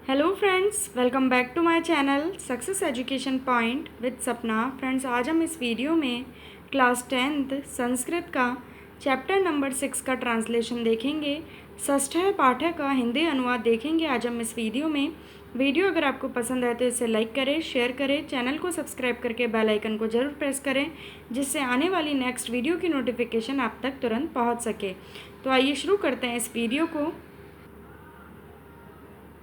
Hello friends, welcome back to my channel success education point with Sapna. Friends, आज हम इस video में class 10th Sanskrit का चैप्टर नंबर 6 का ट्रांसलेशन देखेंगे। षष्ठ पाठक का हिंदी अनुवाद देखेंगे आज हम इस वीडियो में। वीडियो अगर आपको पसंद आए तो इसे लाइक करें, शेयर करें, चैनल को सब्सक्राइब करके बेल आइकन को ज़रूर प्रेस करें, जिससे आने वाली नेक्स्ट वीडियो की नोटिफिकेशन आप तक तुरंत पहुँच सके। तो आइए शुरू करते हैं इस वीडियो को।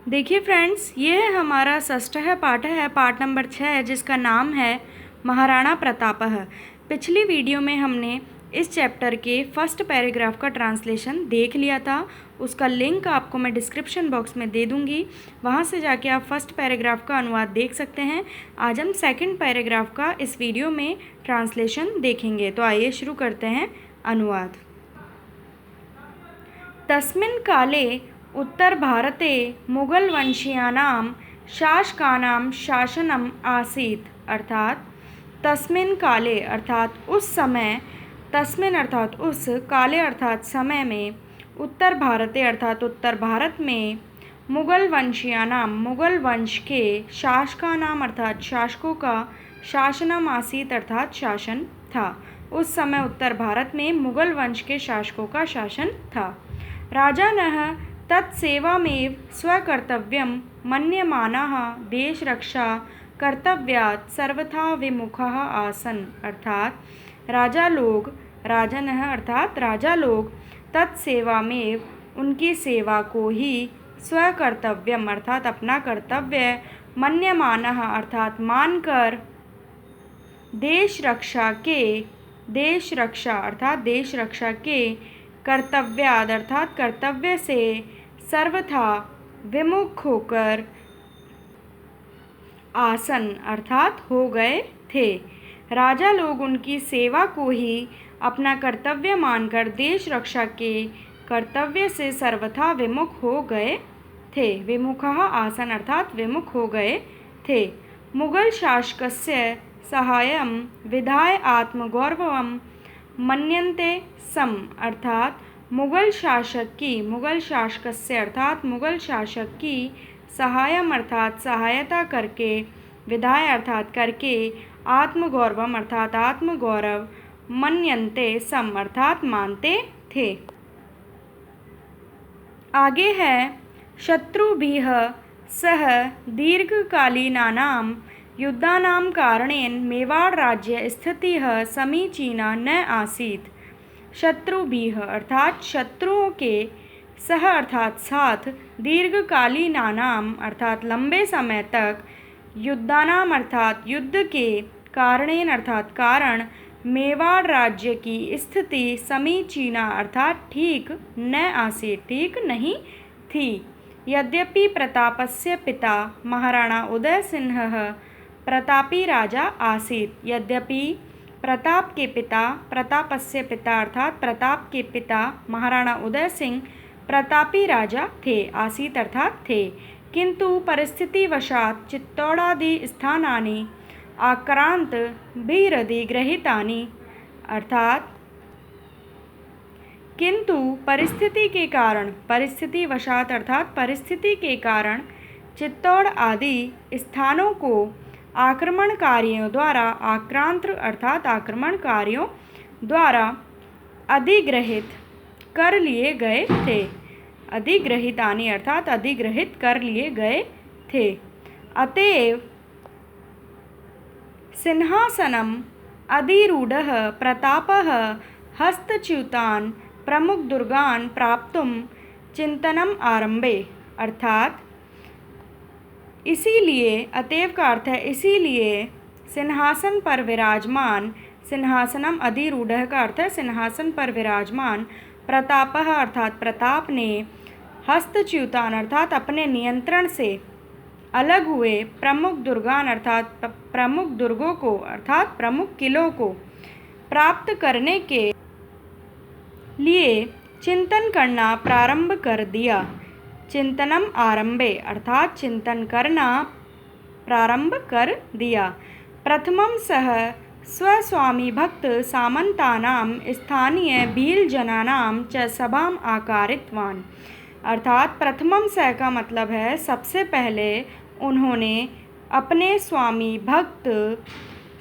देखिए फ्रेंड्स, ये है हमारा षष्ठ पाठ है, पाठ नंबर 6, जिसका नाम है महाराणा प्रतापः। पिछली वीडियो में हमने इस चैप्टर के फर्स्ट पैराग्राफ का ट्रांसलेशन देख लिया था। उसका लिंक आपको मैं डिस्क्रिप्शन बॉक्स में दे दूँगी, वहाँ से जाके आप फर्स्ट पैराग्राफ का अनुवाद देख सकते हैं। आज हम सेकंड पैराग्राफ का इस वीडियो में ट्रांसलेशन देखेंगे। तो आइए शुरू करते हैं अनुवाद। तस्मिन् काले उत्तरभारते मुगलवंशीयानां शासकानां शासनम आसीत्। अर्थात तस्मिन् काले अर्थात उस समय, तस्मिन् अर्थात उस, काले अर्थात समय में, उत्तर भारते अर्थात उत्तर भारत में, मुगलवंशीयानां मुगल वंश के, शासकानां अर्थात शासकों का, शासनम आसीत् अर्थात शासन था। उस समय उत्तर भारत में मुगल वंश के शासकों का शासन था। राजानः तत्सेवामेव स्वकर्तव्यं मन्यमानाः देशरक्षा कर्तव्यात् सर्वथा विमुखाः आसन्। अर्थात राजा लोग, राजानः अर्थात राजा लोग, तत्सेवामेव उनकी सेवा को ही, स्वकर्तव्यम अर्थात अपना कर्तव्य, मन्यमानाः अर्थात मानकर, देश रक्षा के, देश रक्षा अर्थात देश रक्षा के, कर्तव्याद अर्थात कर्तव्य से, सर्वथा विमुख होकर, आसन अर्थात हो गए थे। राजा लोग उनकी सेवा को ही अपना कर्तव्य मानकर देश रक्षा के कर्तव्य से सर्वथा विमुख हो गए थे। विमुखः आसन अर्थात विमुख हो गए थे। मुगल शासकस्य सहायं विधाय आत्मगौरवं मन्यन्ते सम। अर्थात मुगल शासक की, मुगल शासकस्य अर्थात मुगल शासक की, सहायम अर्थात सहायता करके, विधाय अर्थात करके, आत्मगौरवम अर्थात आत्मगौरव, मन्यन्ते सम अर्थात मानते थे। आगे है शत्रुभिः सह दीर्घकालीनानां युद्धानां कारणेन मेवाड़ राज्य स्थितिः समीचीना न आसीत्। शत्रुभिः अर्थात शत्रुओं के, सह अर्थात साथ, दीर्घकालीनानाम अर्थात लंबे समय तक, युद्धानाम अर्थात युद्ध के, कारणेन अर्थात कारण, मेवाड़ राज्य की स्थिति समीचीना अर्थात ठीक, न आसीत् ठीक नहीं थी। यद्यपि प्रतापस्य पिता महाराणा उदय सिंहः प्रतापी राजा आसीत्। यद्यपि प्रताप के पिता, प्रतापस्य पिता अर्थात प्रताप के पिता महाराणा उदय सिंह प्रतापी राजा थे, आसीत् अर्थात थे, किंतु परिस्थितिवशात् चित्तौड़ादि स्थानानि आक्रांत भीरधिगृहीतानि। अर्थात किंतु परिस्थिति के कारण, परिस्थितिवशात् अर्थात परिस्थिति के कारण, चित्तौड़ आदि स्थानों को आक्रमणकारियों द्वारा, आक्रांत अर्थात आक्रमणकारियों द्वारा अधिग्रहित कर लिए गए थे। अधिग्रहितानि अर्थात अधिग्रहित कर लिए गए थे। अतएव सिंहासनम अधिरूढ़ः प्रतापः हस्तच्युतान् प्रमुख दुर्गान् प्राप्तुं चिंतनम आरंभे। अर्थात इसीलिए, अतएव का अर्थ है इसीलिए, सिंहासन पर विराजमान, सिंहासनम अधिरूढ़ का अर्थ है सिंहासन पर विराजमान, प्रतापः अर्थात प्रताप ने, हस्तच्युतान अर्थात अपने नियंत्रण से अलग हुए, प्रमुख दुर्गान अर्थात प्रमुख दुर्गों को अर्थात प्रमुख किलों को प्राप्त करने के लिए चिंतन करना प्रारंभ कर दिया। चिंतनम आरंभे अर्थात चिंतन करना प्रारंभ कर दिया। प्रथमं सह स्वस्वामी भक्त सामंतानां स्थानीय भीलजनानां च सभाम् आकारितवान्। अर्थात प्रथमम स का मतलब है सबसे पहले उन्होंने अपने स्वामी भक्त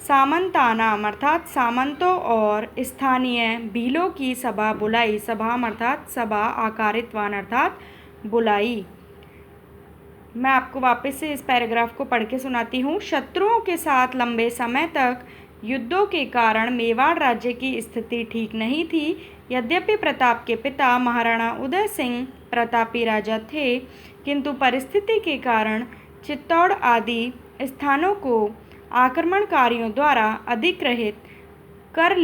सामंतानाम अर्थात सामंतों और स्थानीय भीलों की सभा बुलाई। सभा अर्थात सभा, आकारितवान अर्थात बुलाई। मैं आपको वापस से इस पैराग्राफ को पढ़ के सुनाती हूँ। शत्रुओं के साथ लंबे समय तक युद्धों के कारण मेवाड़ राज्य की स्थिति ठीक नहीं थी। यद्यपि प्रताप के पिता महाराणा उदय सिंह प्रतापी राजा थे, किंतु परिस्थिति के कारण चित्तौड़ आदि स्थानों को आक्रमणकारियों द्वारा अधिग्रहित कर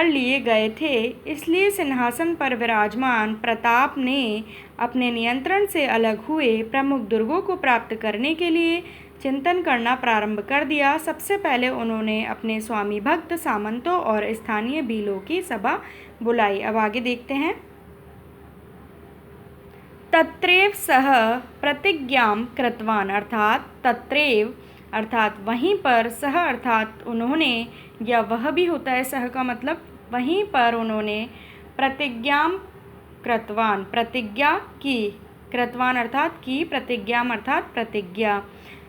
लिए गए थे। इसलिए सिंहासन पर विराजमान प्रताप ने अपने नियंत्रण से अलग हुए प्रमुख दुर्गों को प्राप्त करने के लिए चिंतन करना प्रारंभ कर दिया। सबसे पहले उन्होंने अपने स्वामी भक्त सामंतों और स्थानीय भीलों की सभा बुलाई। अब आगे देखते हैं। तत्रैव सह प्रतिज्ञां कृतवान अर्थात तत्रैव अर्थात वहीं पर, सह अर्थात उन्होंने, या वह भी होता है सह का मतलब, वहीं पर उन्होंने प्रतिज्ञां कृतवान प्रतिज्ञा की, कृतवान अर्थात की, प्रतिज्ञां अर्थात प्रतिज्ञा।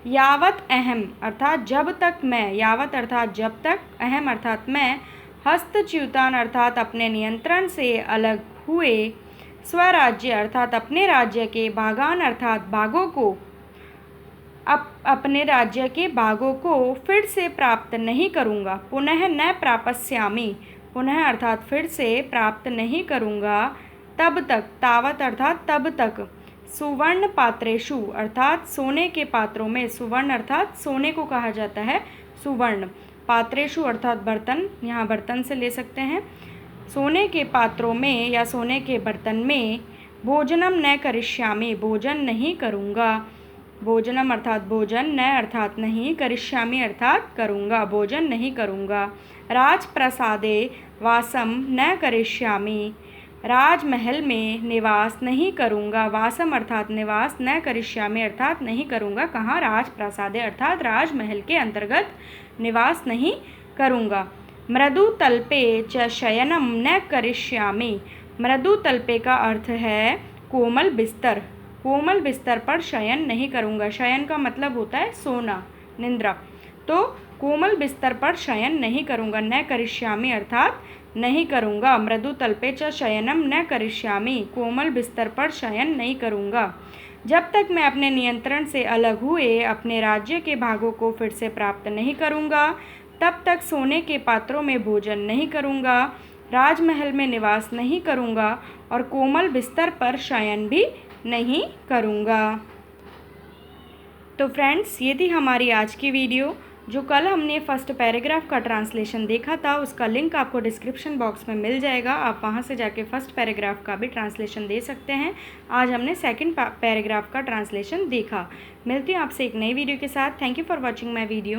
यावत अहम अर्थात जब तक मैं, यावत अर्थात जब तक, अहम अर्थात मैं, हस्तच्युतान अर्थात अपने नियंत्रण से अलग हुए, स्वराज्य अर्थात अपने राज्य के, भागान अर्थात भागों को, अपने राज्य के भागों को फिर से प्राप्त नहीं करूँगा। पुनः न प्रापस्यामि, पुनः अर्थात फिर से प्राप्त नहीं करूँगा। तब तक, तावत अर्थात तब तक, सुवर्ण पात्रेषु अर्थात सोने के पात्रों में, सुवर्ण अर्थात सोने को कहा जाता है सुवर्ण, पात्रेषु अर्थात बर्तन, यहाँ बर्तन से ले सकते हैं, सोने के पात्रों में या सोने के बर्तन में, भोजनम न करिष्यामि भोजन नहीं करूँगा, भोजनम अर्थात भोजन, न अर्थात नहीं, करिष्यामि अर्थात करूँगा, भोजन नहीं करूँगा। राजप्रसादे वासम न करिष्यामि, राजमहल में निवास नहीं करूँगा, वासम अर्थात निवास, न करिष्यामि अर्थात नहीं करूँगा। कहाँ? राजप्रसादे अर्थात राजमहल के अंतर्गत निवास नहीं करूँगा। मृदु तल्पे च शयनम न करिष्यामि, मृदु तल्पे का अर्थ है कोमल बिस्तर, कोमल बिस्तर पर शयन नहीं करूँगा। शयन का मतलब होता है सोना, निंद्रा, तो कोमल बिस्तर पर शयन नहीं करूँगा। न करिष्यामि अर्थात नहीं करूँगा। मृदु तल्पे च शयनम न करिष्यामि, कोमल बिस्तर पर शयन नहीं करूँगा। जब तक मैं अपने नियंत्रण से अलग हुए अपने राज्य के भागों को फिर से प्राप्त नहीं करूँगा, तब तक सोने के पात्रों में भोजन नहीं करूँगा, राजमहल में निवास नहीं करूँगा और कोमल बिस्तर पर शयन भी नहीं करूँगा। तो फ्रेंड्स, ये थी हमारी आज की वीडियो। जो कल हमने फर्स्ट पैराग्राफ का ट्रांसलेशन देखा था, उसका लिंक आपको डिस्क्रिप्शन बॉक्स में मिल जाएगा। आप वहाँ से जाके फर्स्ट पैराग्राफ का भी ट्रांसलेशन दे सकते हैं। आज हमने सेकंड पैराग्राफ का ट्रांसलेशन देखा। मिलती हूँ आपसे एक नई वीडियो के साथ। Thank you for watching my video.